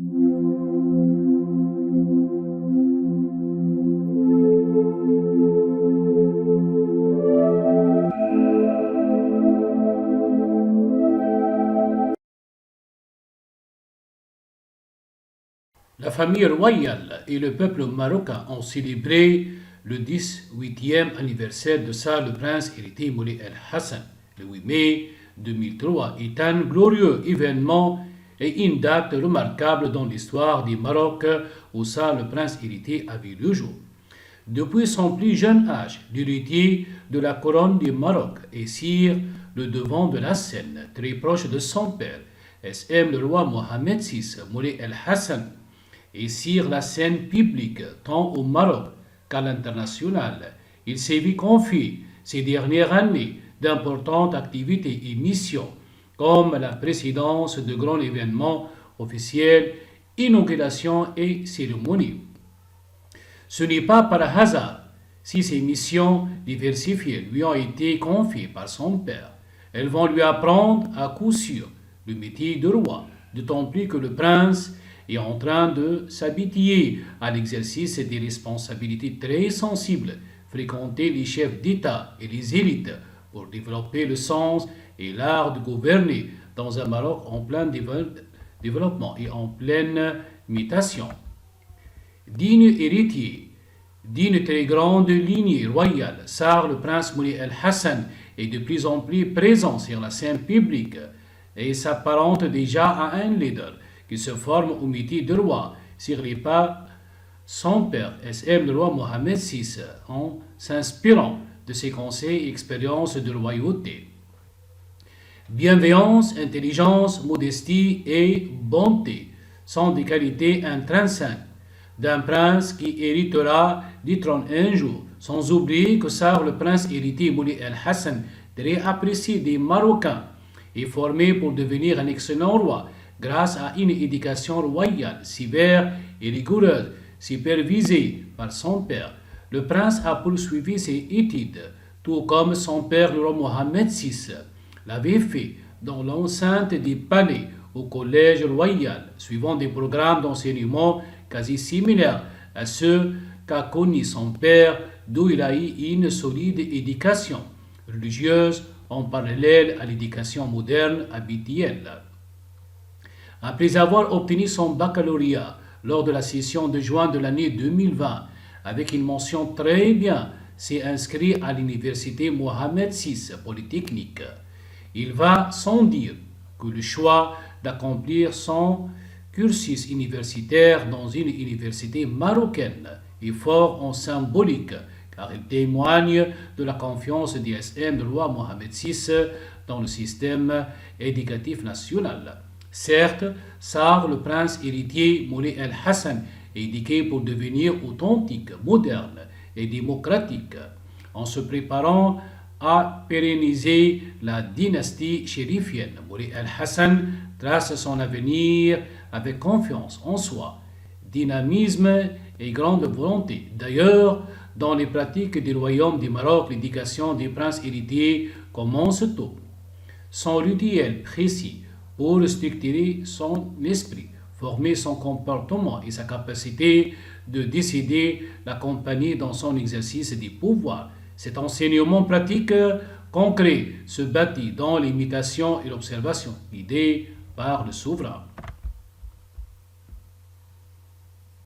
La famille royale et le peuple marocain ont célébré le 18e anniversaire de ça, le prince héritier Moulay El Hassan. Le 8 mai 2003 est un glorieux événement et une date remarquable dans l'histoire du Maroc où ça, le prince héritier a vu le jour. Depuis son plus jeune âge, l'héritier de la couronne du Maroc est sur le devant de la scène, très proche de son père, SM le roi Mohamed VI, Moulay El Hassan, et sur la scène publique, tant au Maroc qu'à l'international. Il s'est vu confier ces dernières années d'importantes activités et missions, comme la présidence de grands événements officiels, inaugurations et cérémonies. Ce n'est pas par hasard si ces missions diversifiées lui ont été confiées par son père. Elles vont lui apprendre à coup sûr le métier de roi, d'autant plus que le prince est en train de s'habituer à l'exercice des responsabilités très sensibles, fréquenter les chefs d'État et les élites pour développer le sens et l'art de gouverner dans un Maroc en plein développement et en pleine mutation. Digne héritier d'une très grande lignée royale, Sar le prince Moulay El Hassan est de plus en plus présent sur la scène publique et s'apparente déjà à un leader qui se forme au métier de roi sur les pas son père, SM le roi Mohamed VI, en s'inspirant de ses conseils et expériences de royauté. Bienveillance, intelligence, modestie et bonté sont des qualités intrinsèques d'un prince qui héritera du trône un jour, sans oublier que Sar le prince héritier Moulay El Hassan, très apprécié des Marocains, est formé pour devenir un excellent roi grâce à une éducation royale sévère et rigoureuse, supervisée par son père. Le prince a poursuivi ses études, tout comme son père le roi Mohamed VI l'avait fait dans l'enceinte du palais au collège royal, suivant des programmes d'enseignement quasi similaires à ceux qu'a connus son père, d'où il a eu une solide éducation religieuse en parallèle à l'éducation moderne habituelle. Après avoir obtenu son baccalauréat lors de la session de juin de l'année 2020, avec une mention très bien, s'est inscrit à l'université Mohamed VI Polytechnique. Il va sans dire que le choix d'accomplir son cursus universitaire dans une université marocaine est fort en symbolique, car il témoigne de la confiance du SM de roi Mohamed VI dans le système éducatif national. Certes, Sar, le prince héritier Moulay El Hassan, est éduqué pour devenir authentique, moderne et démocratique, en se préparant à pérenniser la dynastie chérifienne. Moulay El Hassan trace son avenir avec confiance en soi, dynamisme et grande volonté. D'ailleurs, dans les pratiques du royaume du Maroc, l'éducation des princes héritiers commence tôt. Son rituel précis pour structurer son esprit, former son comportement et sa capacité de décider l'accompagner dans son exercice du pouvoir. Cet enseignement pratique concret se bâtit dans l'imitation et l'observation, guidé par le souverain.